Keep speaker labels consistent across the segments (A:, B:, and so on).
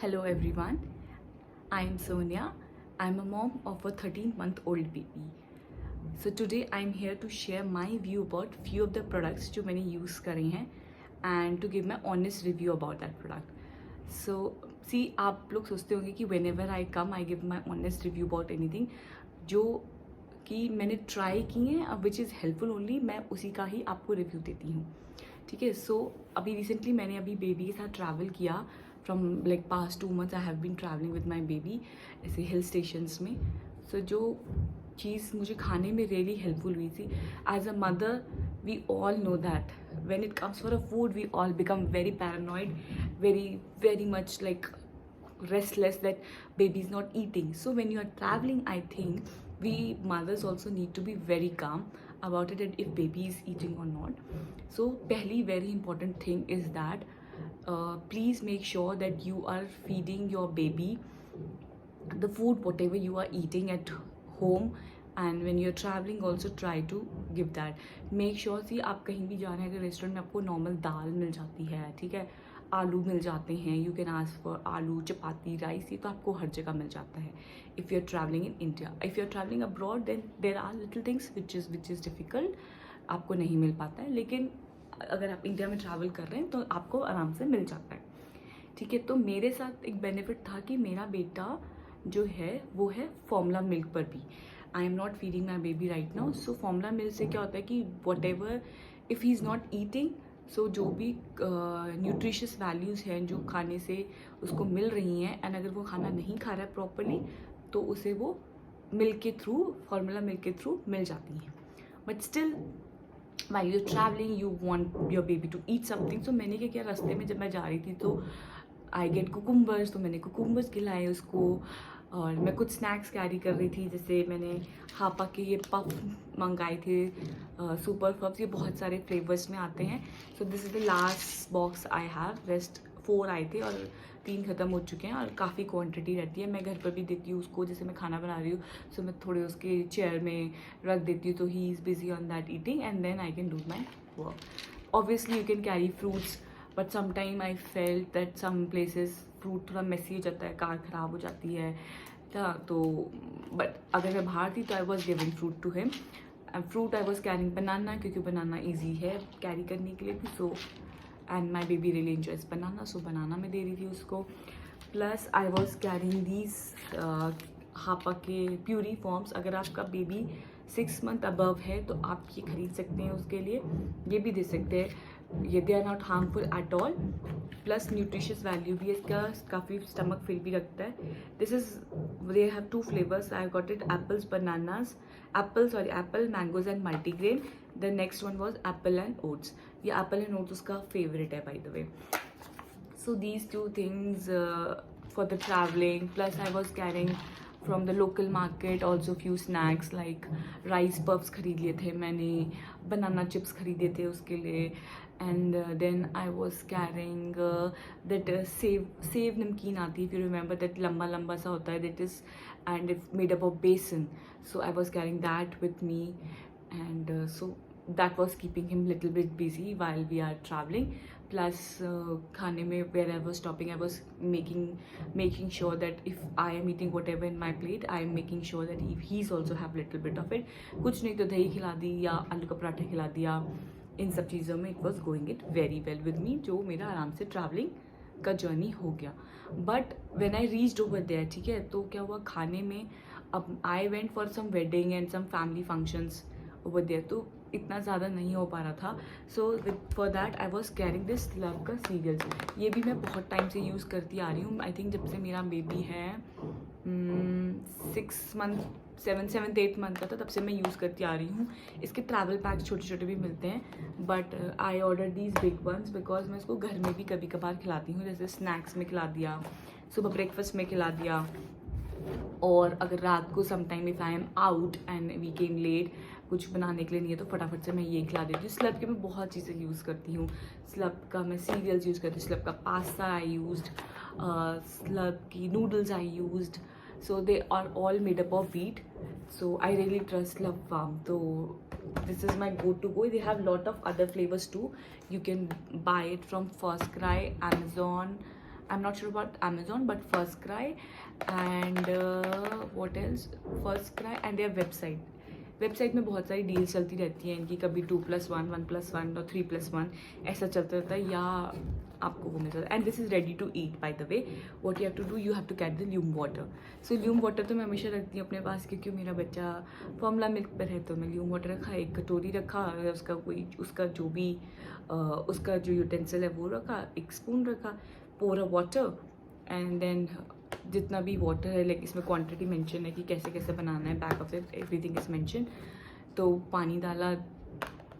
A: Hello everyone, I am Sonia. I am a mom of a 13-month-old baby. So today I am here to share my view about few of the products जो मैंने use करे हैं and to give my honest review about that product. So see, आप लोग सोचते होंगे कि whenever I come I give my honest review about anything जो कि मैंने ट्राई की हैं विच इज़ हेल्पफुल ओनली, मैं उसी का ही आपको रिव्यू देती हूँ. ठीक है. सो अभी रिसेंटली मैंने अभी बेबी के साथ ट्रैवल किया. From like past 2 months I have been travelling with my baby ऐसे हिल स्टेशंस में. सो जो चीज़ मुझे खाने में रियली हेल्पफुल हुई थी, as a mother we all know that when it comes for a food we all become very paranoid, very much like restless that baby is not eating. So when you are traveling, I think we mothers also need to be very calm about it, and if baby is eating or not. So pehli very important thing is that please make sure that you are feeding your baby the food whatever you are eating at home, and when you're traveling also try to give that. make sure सी आप कहीं भी जा रहे हैं, अगर restaurant में आपको normal दाल मिल जाती है, ठीक है, आलू मिल जाते हैं, यू कैन आस्क फॉर आलू, चपाती, राइस, ये तो आपको हर जगह मिल जाता है if you are travelling in India. If you are travelling abroad then there are little things which is difficult, आपको नहीं मिल पाता है. लेकिन अगर आप इंडिया में ट्रैवल कर रहे हैं तो आपको आराम से मिल जाता है. ठीक है. तो मेरे साथ एक बेनिफिट था कि मेरा बेटा जो है वो है फॉर्मूला मिल्क पर भी. I am not feeding my baby right now. So formula milk से क्या होता है कि whatever if he is not eating, so जो भी न्यूट्रिशियस वैल्यूज़ हैं जो खाने से उसको मिल रही हैं, एंड अगर वो खाना नहीं खा रहा है प्रॉपरली तो उसे वो मिल्क के थ्रू, फॉर्मूला मिल्क के थ्रू मिल जाती हैं. But still while you're traveling you want your baby to eat something. So मैंने क्या किया, रास्ते में जब मैं जा रही थी तो आई गेट कुकुम्बर्स, तो मैंने कुकुम्बर्स खिलाए उसको. और मैं कुछ स्नैक्स कैरी कर रही थी, जैसे मैंने हापा के ये पफ मंगाए थे, सुपर पफ्स, ये बहुत सारे फ्लेवर्स में आते हैं. So this is the last box I have. Rest 4 आए थे और 3 ख़त्म हो चुके हैं, और काफ़ी क्वांटिटी रहती है. मैं घर पर भी देती हूँ उसको, जैसे मैं खाना बना रही हूँ सो मैं थोड़े उसके चेयर में रख देती हूँ, तो he is busy on that eating and then I can do my work. Obviously you can carry fruits, but sometime I felt that some places fruit थोड़ा मेसी हो जाता है, कार ख़राब हो जाती है. तो बट अगर मैं बाहर थी तो I was giving fruit to him. Fruit I was carrying banana, क्योंकि बनाना ईजी है कैरी करने के लिए भी. So and my baby really enjoys banana, so banana मैं दे रही थी उसको. Plus I was carrying these हापा के प्यूरी फॉर्म्स. अगर आपका बेबी 6 month अबव है तो आप ये खरीद सकते हैं उसके लिए, ये भी दे सकते हैं. ये they are not harmful at all, plus nutritious value भी है इसका, काफ़ी स्टमक फिल भी रखता है. This is they have 2 flavors. I got it apples bananas, apple mangoes and multigrain. The next one was apple and oats. ये apple and oats उसका favourite है by the way. So these 2 things for the traveling. Plus I was carrying from the local market also few snacks like rice puffs खरीद लिए थे मैंने, banana chips खरीदे थे उसके लिए. And then I was carrying that save नमकीन आती है, if you remember, that लंबा लंबा सा होता है, that is and it's made up of besan. So I was carrying that with me, and so that was keeping him little bit busy while we are traveling. Plus खाने में where I was stopping I was making sure that if I am eating whatever in my plate I am making sure that he's also have little bit of it. कुछ नहीं तो दही खिला दी या आलू का पराठा खिला दिया. इन सब चीज़ों में it was going it very well with me, जो मेरा आराम से ट्रैवलिंग का जर्नी हो गया. But when I reached over there, ठीक है, तो क्या हुआ खाने में, अब I went for some wedding and some family functions over there, तो इतना ज़्यादा नहीं हो पा रहा था. So for that I was carrying this love का सीरियल्स. ये भी मैं बहुत टाइम से यूज़ करती आ रही हूँ. आई थिंक जब से मेरा बेबी है 6 month 7th 8th month का था, तब से मैं यूज़ करती आ रही हूँ. इसके ट्रैवल पैक्स छोटे छोटे भी मिलते हैं, but I order these big ones because मैं इसको घर में भी कभी कभार खिलाती हूँ, जैसे स्नैक्स में खिला दिया, सुबह ब्रेकफास्ट में खिला दिया, और अगर रात को sometime if I am out and we came late, कुछ बनाने के लिए नहीं है तो फटाफट से मैं ये खिला देती हूँ. स्लब के मैं बहुत चीज़ें यूज़ करती हूँ. स्लब का मैं सीरियल्स यूज़ करती हूँ, स्लब का पास्ता आई यूज्ड, स्लब की noodles I used. So they are all made up of wheat. So I really trust Love Farm. So this is my go-to go. They have lot of other flavors too. You can buy it from First Cry, Amazon, I'm not sure about Amazon, but First Cry and what else? First Cry and their website में बहुत सारी deals चलती रहती हैं इनकी, कभी 2+1, 1+1 और 3+1 ऐसा चलता रहता है, या आपको वो मिलता है. And this is ready to eat by the way. What you have to do, you have to get the lukewarm water. So lukewarm water तो मैं हमेशा रखती हूँ अपने पास, क्योंकि मेरा बच्चा फॉर्मूला मिल्क पर है, तो मैं ल्यूम वाटर रखा, एक कटोरी रखा, उसका जो यूटेंसिल है वो रखा, एक स्पून रखा, पोर अ वाटर एंड देन जितना भी वाटर है, लाइक इसमें क्वांटिटी मेंशन है कि कैसे कैसे बनाना है, back of it everything is mention. तो पानी डाला,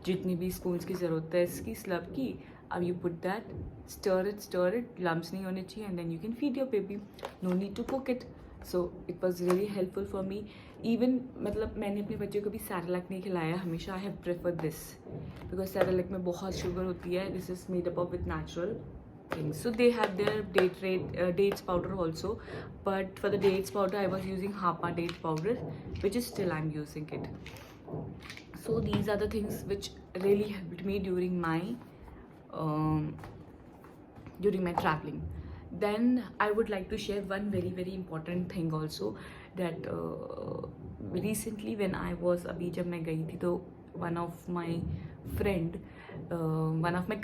A: जितनी भी स्पून्स की ज़रूरत है इसकी स्लब की. अब you put that, stir it, lumps नहीं होने चाहिए, and then you can feed your baby. No need to cook it. So it was really helpful for me. Even मतलब मैंने अपने बच्चे को भी सैरेलैक नहीं खिलाया हमेशा. I have prefer this because Cerelac में बहुत शुगर होती है. This is made up with natural things. So they have their dates powder also, but for the dates powder I was using Hapa date powder, which is still I'm using it. So these are the things which really helped me during my traveling. Then I would like to share one very important thing also, that recently when I was अभी जब मैं गई थी तो one of my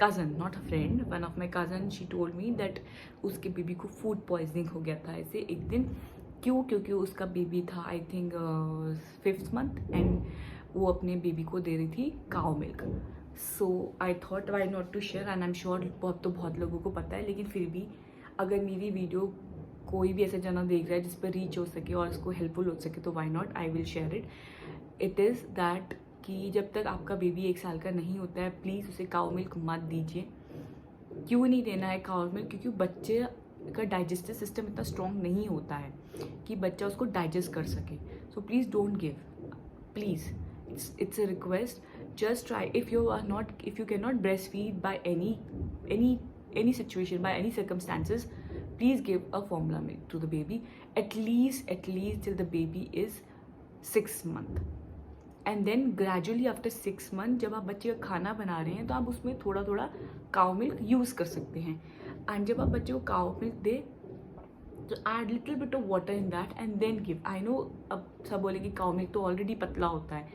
A: cousin, not a friend, one of my cousin, she told me that उसके baby को food poisoning हो गया था ऐसे एक दिन. क्योंकि उसका बेबी था I think 5th month, and वो अपने बेबी को दे रही थी cow milk. So I thought why not to share, and I am sure बहुत लोगों को पता है, लेकिन फिर भी अगर मेरी वीडियो कोई भी ऐसा जना देख रहा है जिस पर रीच हो सके और उसको हेल्पफुल हो सके, तो why not, I will share it. It is that कि जब तक आपका बेबी 1 साल का नहीं होता है, प्लीज़ उसे काउ मिल्क मत दीजिए. क्यों नहीं देना है काउ मिल्क? क्योंकि बच्चे का डाइजेस्टिव सिस्टम इतना स्ट्रॉन्ग नहीं होता है कि बच्चा उसको डाइजेस्ट कर सके. So please don't give, please, it's a request. Just try. If you cannot breastfeed by any situation, by any circumstances, please give a formula milk to the baby, at least till the baby is 6 month. And then gradually after 6 month जब आप बच्चे का खाना बना रहे हैं तो आप उसमें थोड़ा काउ मिल्क यूज़ कर सकते हैं. एंड जब आप बच्चे को काउ मिल्क दे तो add little bit of water in that and then give. I know अब सब बोलेंगे काउ मिल्क तो ऑलरेडी पतला होता है,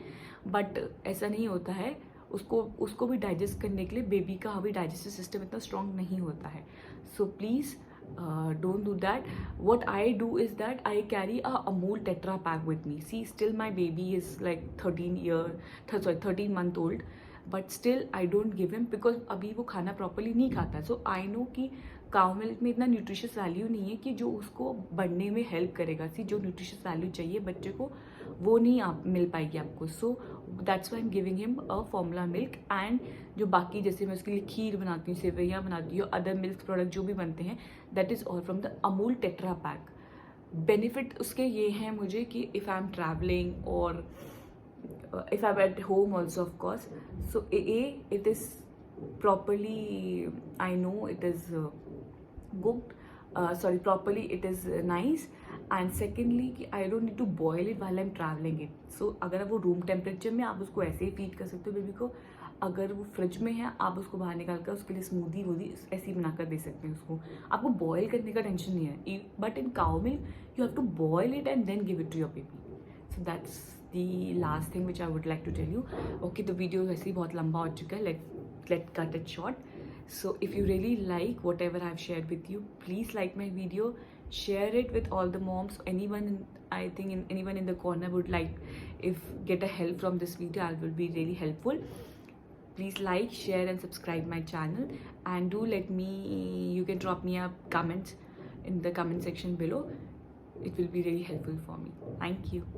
A: बट ऐसा नहीं होता है. उसको भी डाइजेस्ट करने के लिए बेबी का अभी डाइजेस्टिव सिस्टम इतना स्ट्रॉन्ग नहीं होता है. So please don't do that. What I do is that I carry a Amul Tetra Pak with me. See, still my baby is like 13 month old, but still I don't give him because अभी वो खाना properly नहीं खाता है. So I know कि cow milk में इतना nutritious value नहीं है कि जो उसको बढ़ने में हेल्प करेगा. सी जो न्यूट्रिशियस वैल्यू चाहिए बच्चे को वो नहीं आप मिल पाएगी आपको. So that's why I am giving him a formula milk. And जो बाकी जैसे मैं उसके लिए खीर बनाती हूँ, सेवैयाँ बनाती हूँ, अदर मिल्क प्रोडक्ट जो भी बनते हैं, that is all from the Amul tetra pack. Benefit उसके ये हैं मुझे कि इफ़ आई एम ट्रैवलिंग और if I'm at home also, of course. So it is properly, I know it is cooked, properly it is nice. And secondly कि I don't need to boil it while I'm traveling it. So अगर आप वो room temperature में आप उसको ऐसे ही feed कर सकते हो बेबी को. अगर वो फ्रिज में है आप उसको बाहर निकाल कर उसके लिए स्मूदी वूदी ऐसे ही बनाकर दे सकते हैं उसको. आपको बॉयल करने का टेंशन नहीं है. But in cow milk you have to boil it and then give it to your baby. So that's the last thing which I would like to tell you. Okay, the video वैसे ही बहुत लंबा हो चुका है. Let's cut it short. So if you really like whatever I've shared with you, please like my video, share it with all the moms. Anyone in the corner would like, if get a help from this video, I will be really helpful. Please like, share and subscribe my channel, and do let me, you can drop me a comment in the comment section below. It will be really helpful for me. Thank you.